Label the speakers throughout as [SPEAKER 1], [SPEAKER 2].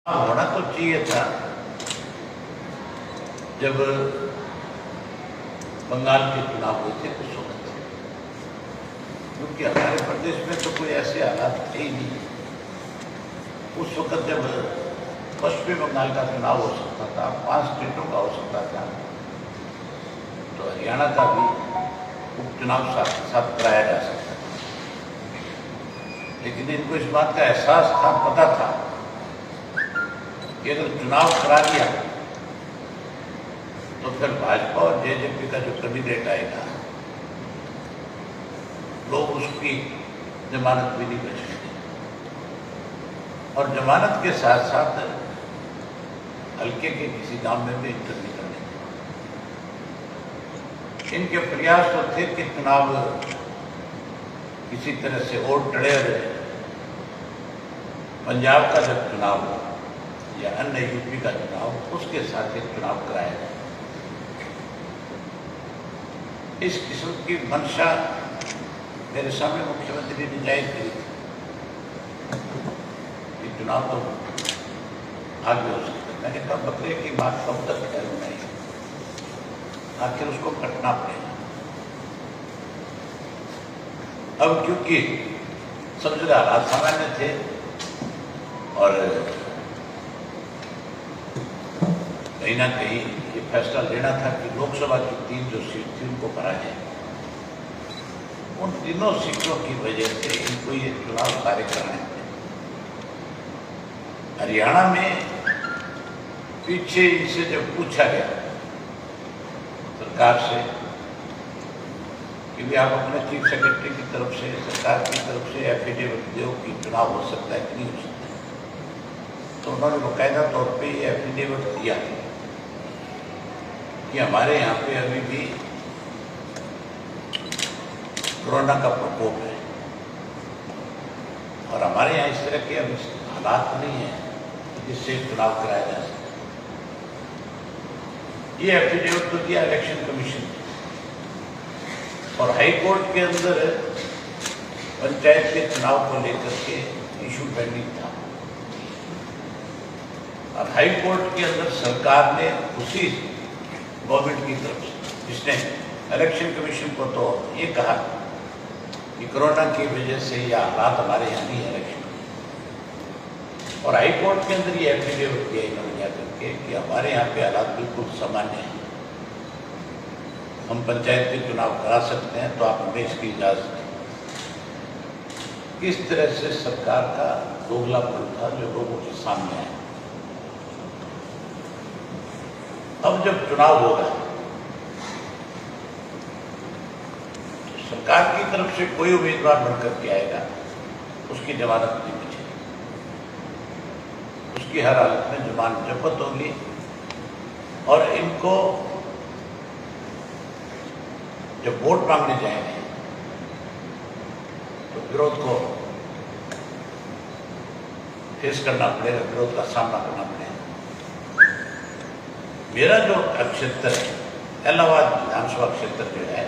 [SPEAKER 1] होना तो चाहिए था जब बंगाल के चुनाव हुए थे उस वक्त, क्योंकि हमारे प्रदेश में तो कोई ऐसे हालात थे ही नहीं। उस वक्त जब पश्चिमी बंगाल का चुनाव हो सकता था, 5 स्टेटों का हो सकता था, तो हरियाणा का भी उपचुनाव साथ साथ कराया जा सकता था। लेकिन इनको इस बात का एहसास था, पता था कि अगर चुनाव करा दिया तो फिर भाजपा और जेजेपी का जो कैंडिडेट आएगा, लोग उसकी जमानत भी नहीं बचेंगे, और जमानत के साथ साथ हल्के के किसी गांव में भी इंटर नहीं करने। इनके प्रयास तो थे कि चुनाव किसी तरह से और टड़े रहे। पंजाब का जब चुनाव हो या अन्य यूपी का चुनाव, उसके साथ एक चुनाव कराया जाए। इस किस्म की मंशा मेरे सामने मुख्यमंत्री ने जाहिर करी थी कि चुनाव तो आगे हो सकता है। मैंने कहा बकरे की बात कब तक करूँ नहीं, आखिर उसको कटना पड़ेगा। अब क्योंकि सब जगह हालात सामान्य थे और कहीं ना कहीं ये फैसला लेना था कि लोकसभा की 3 जो सीट थी उनको भरा जाए। उन तीनों सीटों की वजह से इनको ये चुनाव कार्य करने थे। हरियाणा में पीछे इनसे जब पूछा गया सरकार से कि भी आप अपने चीफ सेक्रेटरी की तरफ से, सरकार की तरफ से एफिडेविट दो कि चुनाव हो सकता है कि नहीं हो सकता, तो उन्होंने बाकायदा तौर पे ये एफिडेविट दिया कि हमारे यहाँ पे अभी भी कोरोना का प्रकोप है और हमारे यहाँ इस तरह के अभी हालात नहीं है जिससे चुनाव कराया जा सके। ये एफिडेविट तो दिया इलेक्शन कमीशन और हाई कोर्ट के अंदर पंचायत के चुनाव को लेकर के इशू पेंडिंग था और हाई कोर्ट के अंदर सरकार ने उसी गवर्नमेंट की तरफ से, जिसने इलेक्शन कमीशन को तो ये कहा कि कोरोना की वजह से यह हालात हमारे यहाँ नहीं है इलेक्शन, और हाई कोर्ट के अंदर ये एफिडेविट दिया इन्होंने जाकर के कि हमारे यहाँ पे हालात बिल्कुल सामान्य हैं, हम पंचायत के चुनाव करा सकते हैं, तो आप हमें इसकी इजाजत दें। किस तरह से सरकार का दोगलापन था जो लोगों के सामने आया। अब जब चुनाव होगा तो सरकार की तरफ से कोई उम्मीदवार बनकर के आएगा, उसकी जमानत नहीं बचेगी, उसकी हर हालत में जमानत जब्त होगी और इनको जब वोट मांगने जाएंगे तो विरोध को फेस करना पड़ेगा, विरोध का सामना करना पड़ेगा। मेरा जो क्षेत्र है, इलाहाबाद विधानसभा क्षेत्र जो है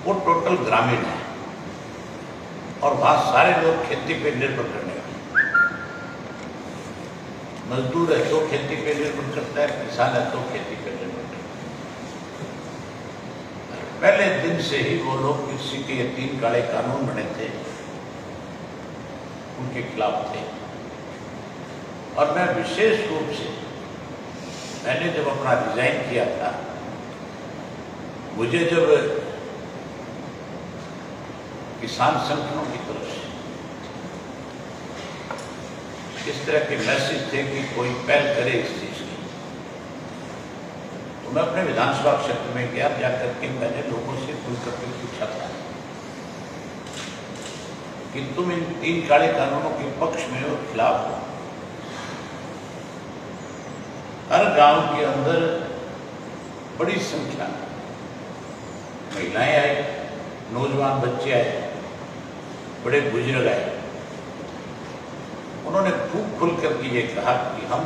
[SPEAKER 1] वो टोटल ग्रामीण है और वहाँ सारे लोग खेती पे निर्भर करने वाले। मजदूर है तो खेती पे निर्भर करता है, किसान है तो खेती पे निर्भर करता है। पहले दिन से ही वो लोग कृषि के 3 काले कानून बने थे उनके खिलाफ थे और मैं विशेष रूप से मैंने जब अपना रिजाइन किया था, मुझे जब किसान संगठनों की तरफ से इस तरह के मैसेज थे कि कोई पहल करे इस चीज की, तो मैं अपने विधानसभा क्षेत्र में गया, जाकर के मैंने लोगों से खुलकर के पूछा था कि तुम इन 3 काले कानूनों के पक्ष में और खिलाफ हो। हर गांव के अंदर बड़ी संख्या महिलाएं आए, नौजवान बच्चे आए, बड़े बुजुर्ग आए। उन्होंने खूब खुल करके ये कहा कि हम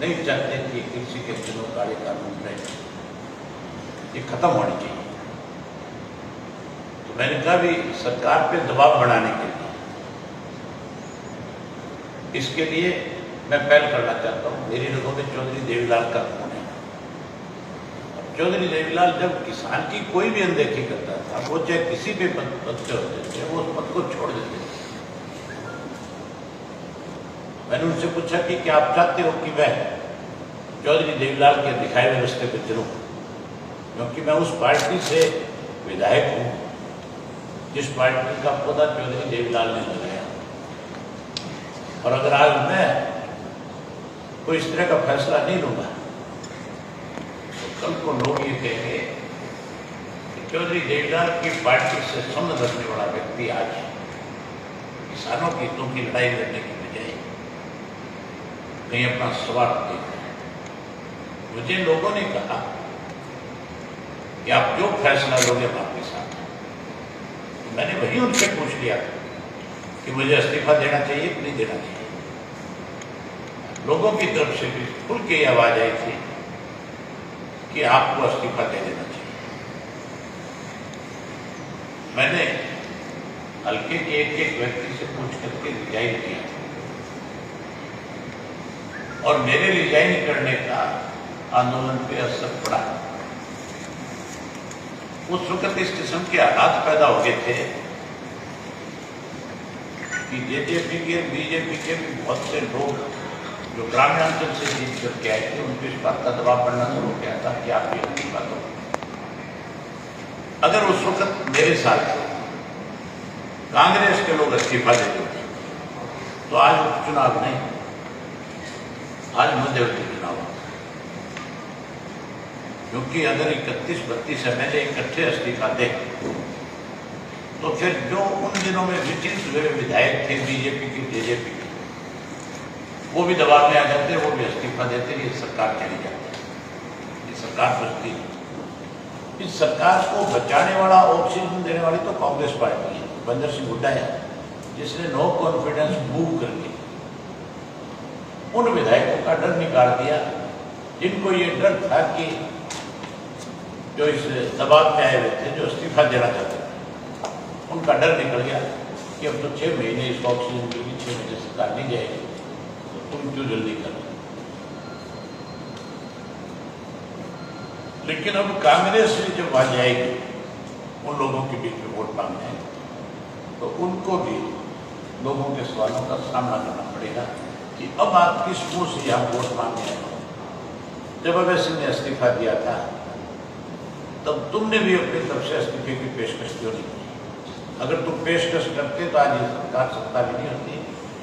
[SPEAKER 1] नहीं चाहते कि किसी के 3 काले कानून रहे, ये खत्म होनी चाहिए। तो मैंने कहा भी सरकार पे दबाव बनाने के लिए इसके लिए मैं पहल करना चाहता हूँ। मेरी नज़रों में चौधरी देवीलाल का खून है। चौधरी देवीलाल जब किसान की कोई भी अनदेखी करता था, वो चाहे किसी भी पद से होते थे, वो उस पद को छोड़ देते थे। मैंने उनसे पूछा कि क्या आप चाहते हो कि मैं चौधरी देवीलाल के दिखाए हुए रास्ते पर चलूँ, क्योंकि मैं उस पार्टी से विधायक हूँ जिस पार्टी का पौधा चौधरी देवीलाल ने लगाया। और अगर आज मैं कोई इस तरह का फैसला नहीं लूंगा तो कल को लोग ये कहेंगे कि चौधरी देवीलाल की पार्टी से संबंध रखने वाला व्यक्ति आज किसानों की हितों की लड़ाई लड़ने की बजाय कहीं अपना स्वार्थ देख रहे हैं। मुझे लोगों ने कहा कि आप जो फैसला लोगे हम आपके साथ हैं। तो मैंने वही उनसे पूछ लिया कि मुझे इस्तीफा देना चाहिए कि नहीं देना चाहिए। लोगों की तरफ से भी खुल के आवाज आई थी कि आपको इस्तीफा दे देना चाहिए। मैंने हल्के के एक व्यक्ति से पूछ करके रिजाइन किया और मेरे रिजाइन करने का आंदोलन पे असर पड़ा। उस वक्त इस किस्म के हालात पैदा हो गए थे कि जेजेपी के बीजेपी के भी बहुत से लोग जो ग्रामीणांचल से जीत करके आए थे, उनके इस बात का दबाव पड़ना शुरू हो गया था कि आप ये इस्तीफा दो। अगर उस वक्त मेरे साथ कांग्रेस के लोग इस्तीफा दे देते तो आज उपचुनाव नहीं, आज मध्यवर्ती चुनाव होता। क्योंकि अगर 31-32 MLA इकट्ठे इस्तीफा दे तो फिर जो उन दिनों में विचित हुए विधायक थे बीजेपी की जेजेपी के, वो भी दबाव में आ जाते, वो भी इस्तीफा देते, ये सरकार चली जाती, ये सरकार बचती है। इस सरकार को बचाने वाला, ऑक्सीजन देने वाली तो कांग्रेस पार्टी है, बंदर सिंह हुड्डा है, जिसने नो कॉन्फिडेंस मूव करके उन विधायकों का डर निकाल दिया जिनको ये डर था कि जो इस दबाव में आए हुए थे, जो इस्तीफा देना चाहते थे, उनका डर निकल गया कि अब तो 6 महीने इस ऑक्सीजन के लिए 6 महीने सरकार नहीं जाएगी, तो तुम क्यों जल्दी कर। लेकिन अब कांग्रेस में जब आ जाएगी उन लोगों के बीच में वोट मांगने, तो उनको भी लोगों के सवालों का सामना करना पड़ेगा कि अब आप किस मुंह से यहाँ वोट मांगने आए हो। जब अभय सिंह ने इस्तीफा दिया था तब तुमने भी अपनी तरफ से इस्तीफे की पेशकश क्यों नहीं की। अगर तुम पेशकश करते तो आज ये सरकार सत्ता में नहीं होती,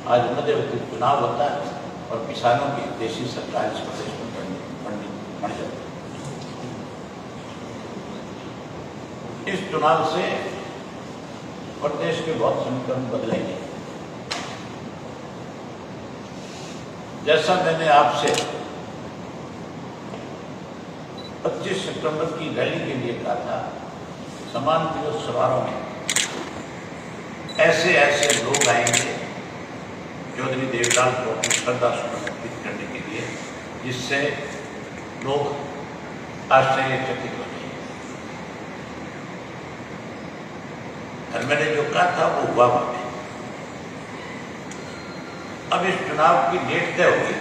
[SPEAKER 1] आज मध्यवर्ती चुनाव होता है और किसानों की देशी सरकार इस प्रदेश में बन जाती। इस चुनाव से प्रदेश के बहुत समीकरण बदलेंगे। जैसा मैंने आपसे 25 सितंबर की रैली के लिए कहा था, सम्मान दिवस समारोह में ऐसे ऐसे लोग आएंगे चौधरी देवीलाल को अपनी श्रद्धा समर्पित करने के लिए, जिससे लोग आश्चर्यचकित हो जाएंगे। और मैंने जो कहा था वो हुआ वहां। अब इस चुनाव की डेट तय होगी,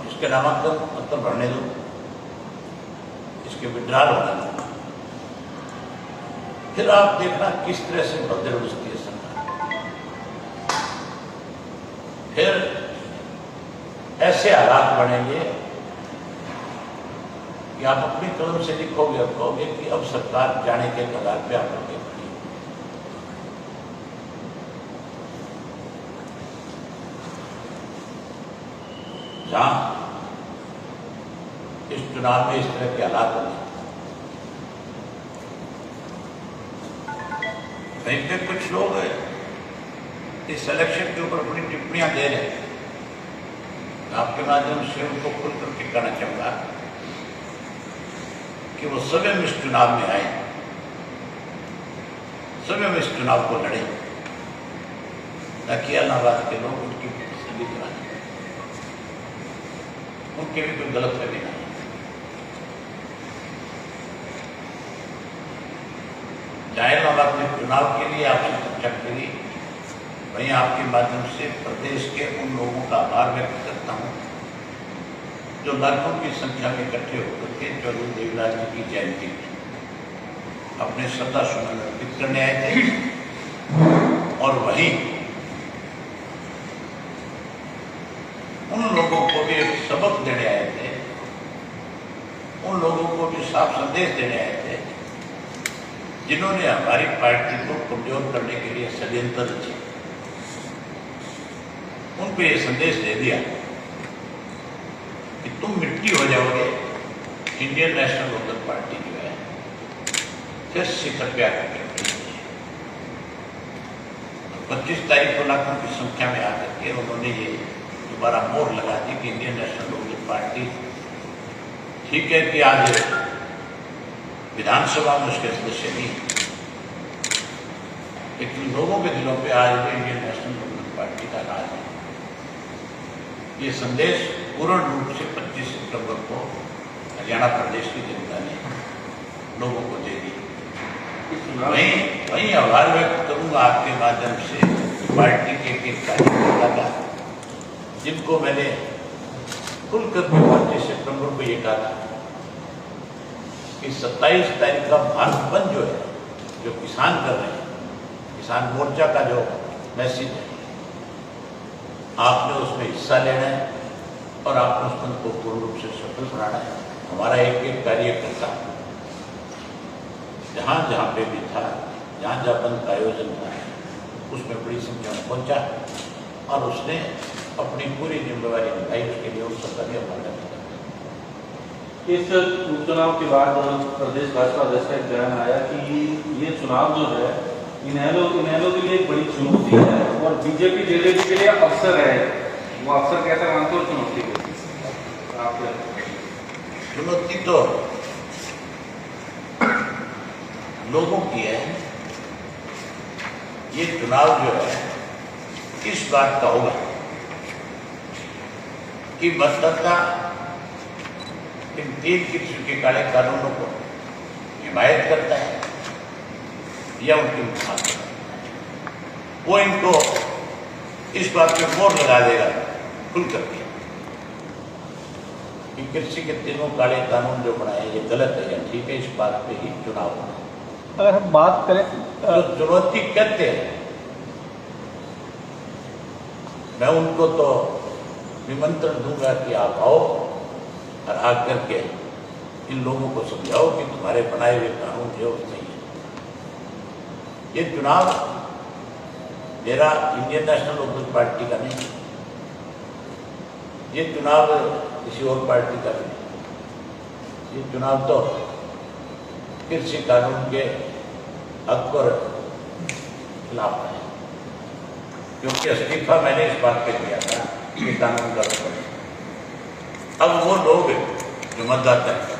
[SPEAKER 1] इसके नामांकन पत्र भरने दो, इसके विड्रॉल होने दो, फिर आप देखना किस तरह से बदल बसती है सरकार। फिर ऐसे हालात बनेंगे कि आप अपनी कलम से लिखोगे और कहोगे कि अब सरकार जाने के कगार पे आप लोग खड़ी है। जहां इस चुनाव में इस तरह के हालात बने, कहीं पे कुछ लोग इस इलेक्शन के ऊपर अपनी टिप्पणियां दे रहे हैं। आपके माध्यम से उनको खुल करके कहना चाहूंगा कि वो स्वयं इस चुनाव में आए, स्वयं इस चुनाव को लड़े, ताकि इलाहाबाद के लोग उनकी तसल्ली कराएं, उनके भी कोई गलत फहमी नहीं। चाहे इलाहाबाद में चुनाव के लिए आपसे चर्चा करी वहीं आपके माध्यम से प्रदेश के उन लोगों का आभार व्यक्त करता हूँ जो लाखों की संख्या में इकट्ठे होकर के चौधरी देवीलाल जी की जयंती में अपने श्रद्धा सुमन अर्पित करने आए थे और वहीं उन लोगों को भी एक सबक देने आए थे, उन लोगों को भी साफ संदेश देने आए थे जिन्होंने हमारी पार्टी को कमजोर करने के लिए षड्यंत्र रचे। उन पे ये संदेश दे दिया कि तुम मिट्टी हो जाओगे, इंडियन नेशनल लोकदल पार्टी जो है फिर शिखर पे आकर 25 तारीख को लाखों की संख्या में आकर के उन्होंने ये दोबारा मोहर लगा दी कि इंडियन नेशनल लोकदल पार्टी ठीक है कि आज विधानसभा में उसके सदस्य नहीं, लेकिन लोगों के दिलों पे आज भी इंडियन नेशनल लोकदल पार्टी का राज है। ये संदेश पूर्ण रूप से 25 सितंबर को हरियाणा प्रदेश की जनता ने लोगों को दे दी। वहीं आभार व्यक्त करूंगा आपके माध्यम से पार्टी के एक कार्यकर्ता का, जिनको मैंने खुलकर 25 सितंबर को ये कहा था कि 27 तारीख का भारत बंद जो है, जो किसान कर रहे हैं, किसान मोर्चा का जो मैसेज है, आपने उसमें हिस्सा लेना है और आपने उस बंद को पूर्ण रूप से सफल बनाना है। हमारा एक एक कार्यकर्ता जहाँ जहाँ पे भी था, जहाँ जहाँ बंद का आयोजन था, उसमें बड़ी संख्या में पहुँचा और उसने अपनी पूरी जिम्मेवारी निभाई। उसके लिए उन सबका भी आभार।
[SPEAKER 2] इस उपचुनाव के बाद प्रदेश भाजपा अध्यक्ष का एक बयान आया कि ये चुनाव जो है इनेलो के लिए एक बड़ी चुनौती है और बीजेपी जेजेपी के लिए अवसर है। वो अवसर कैसा मानते हो चुनौती को? आप
[SPEAKER 1] चुनौती तो लोगों की है। ये चुनाव जो है इस बात का होगा कि मतदाता इन 3 किस्म के काले कानूनों को हिमायत करता है या उनकी मुखालफत करता है। वो इनको इस बात पे मोहर लगा देगा खुल करके कि कृषि के 3 काले कानून जो बनाए ये गलत है या ठीक है, इस बात पे ही चुनाव होना।
[SPEAKER 3] अगर हम बात करें
[SPEAKER 1] जो चुनौती कहते हैं, मैं उनको तो निमंत्रण दूंगा कि आप आओ और आकर के इन लोगों को समझाओ कि तुम्हारे बनाए हुए कानून जो नहीं है। ये चुनाव मेरा इंडियन नेशनल लोकदल पार्टी का नहीं, ये चुनाव किसी और पार्टी का भी नहीं। ये चुनाव तो कृषि कानून के हक और खिलाफ है, क्योंकि इस्तीफा मैंने इस बात पे दिया था कि कानून का है। अब वो लोग जो मतदाता है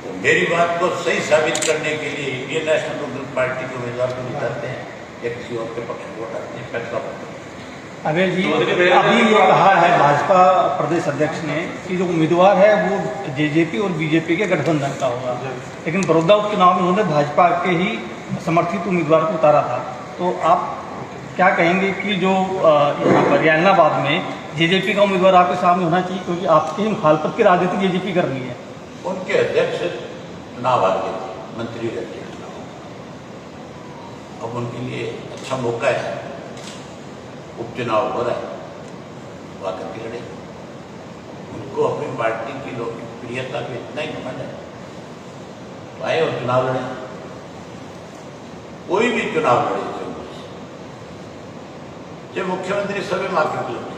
[SPEAKER 1] वो मेरी बात को सही साबित करने के लिए इंडियन नेशनल लोकदल पार्टी के उम्मीदवार को जिताते हैं या किसी और के पक्ष में वोट डालते हैं, फैसला
[SPEAKER 3] अभय जी अभी ये कहा है भाजपा प्रदेश अध्यक्ष ने कि जो उम्मीदवार है वो जेजेपी और बीजेपी के गठबंधन का होगा, लेकिन बड़ौदा उपचुनाव में उन्होंने भाजपा के ही समर्थित उम्मीदवार को उतारा था। तो आप क्या कहेंगे कि जो यहाँ पर ऐलनाबाद में जेजेपी का उम्मीदवार आपके सामने होना चाहिए, क्योंकि आपकी मुखालफत की राजनीति जेजेपी कर रही है?
[SPEAKER 1] उनके अध्यक्ष चुनाव आ गए थे, मंत्री रहते चुनाव, अब उनके लिए अच्छा मौका है, उपचुनाव हो रहा है, वो आकर के लड़े। उनको अपनी पार्टी की लोकप्रियता पे इतना ही घमंड है तो आए और चुनाव लड़े। कोई भी चुनाव लड़े, जब मुख्यमंत्री सभी मार्केट लड़े,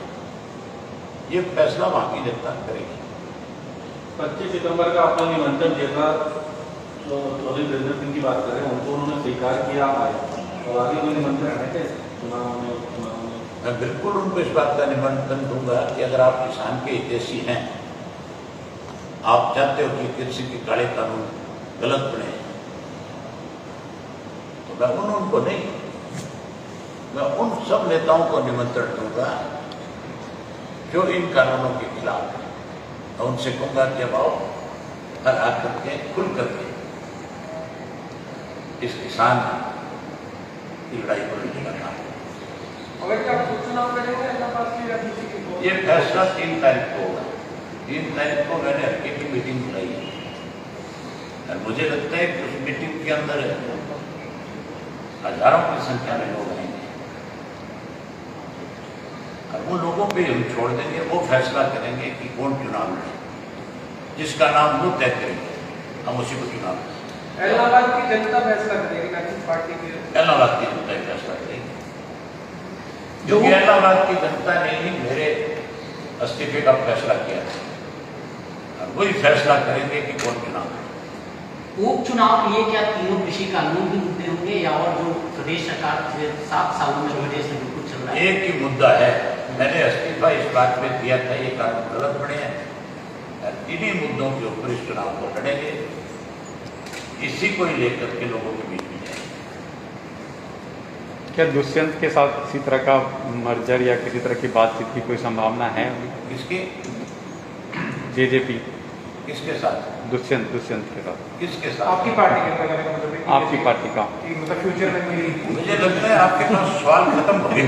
[SPEAKER 1] ये फैसला वहां की जनता करेगी।
[SPEAKER 2] 25 सितंबर का आपने निमंत्रण दिया था, तो चौधरी वीरेंद्र सिंह की बात करें, उनको उन्होंने स्वीकार किया आए और आगे कोई निमंत्रण है क्या चुनाव में?
[SPEAKER 1] मैं बिल्कुल उनको इस बात का निमंत्रण दूंगा कि अगर आप किसान के हितैषी हैं, आप चाहते हो कि कृषि के काले कानून गलत बने, तो मैं उनको नहीं, मैं उन सब नेताओं को निमंत्रण दूंगा जो इन कानूनों के खिलाफ है। और उनसे कहूंगा कि अब आओ और आकर के खुल करके इस किसान की लड़ाई को लड़ने का काम। ये फैसला 3 तारीख को होगा। 3 तारीख को मैंने हल्के की मीटिंग बुलाई है और मुझे लगता है कि उस मीटिंग के अंदर हजारों की संख्या में लोग आएंगे और वो लोगों पे हम छोड़ देंगे, वो फैसला करेंगे कि कौन चुनाव लड़े, जिसका नाम वो तय करेंगे, हम उसी को चुनाव लड़ेंगे।
[SPEAKER 4] इलाहाबाद की जनता फैसला करेगी, नेशनल पार्टी के
[SPEAKER 1] इलाहाबाद की जनता ही फैसला करेगी, क्योंकि इलाहाबाद की जनता ने ही मेरे इस्तीफे का फैसला किया था और वही फैसला करेंगे कि कौन चुनाव लड़े।
[SPEAKER 5] उपचुनाव के लिए क्या तीनों कृषि कानून भी मुद्दे होंगे या और जो प्रदेश सरकार पिछले 7 सालों में वजह से बिल्कुल चल रहा है?
[SPEAKER 1] एक ही मुद्दा है, मैंने इस्तीफा इस बात पे दिया था, ये कानून गलत बने हैं। इन्हीं मुद्दों के ऊपर इस चुनाव को लड़ेंगे, इसी को ही लेकर के लोगों के बीच में जाएंगे।
[SPEAKER 6] क्या दुष्यंत के साथ किसी तरह का मर्जर या किसी तरह की बातचीत की कोई संभावना है?
[SPEAKER 1] किसके
[SPEAKER 6] जेजेपी
[SPEAKER 1] किसके साथ?
[SPEAKER 6] दुष्यंत के साथ।
[SPEAKER 1] किसके साथ?
[SPEAKER 4] आपकी पार्टी के अंदर मतलब कि
[SPEAKER 6] आपकी पार्टी का
[SPEAKER 4] कि मतलब फ्यूचर में मेरी
[SPEAKER 1] मुझे लगता है आपके पास सवाल खत्म हो गए।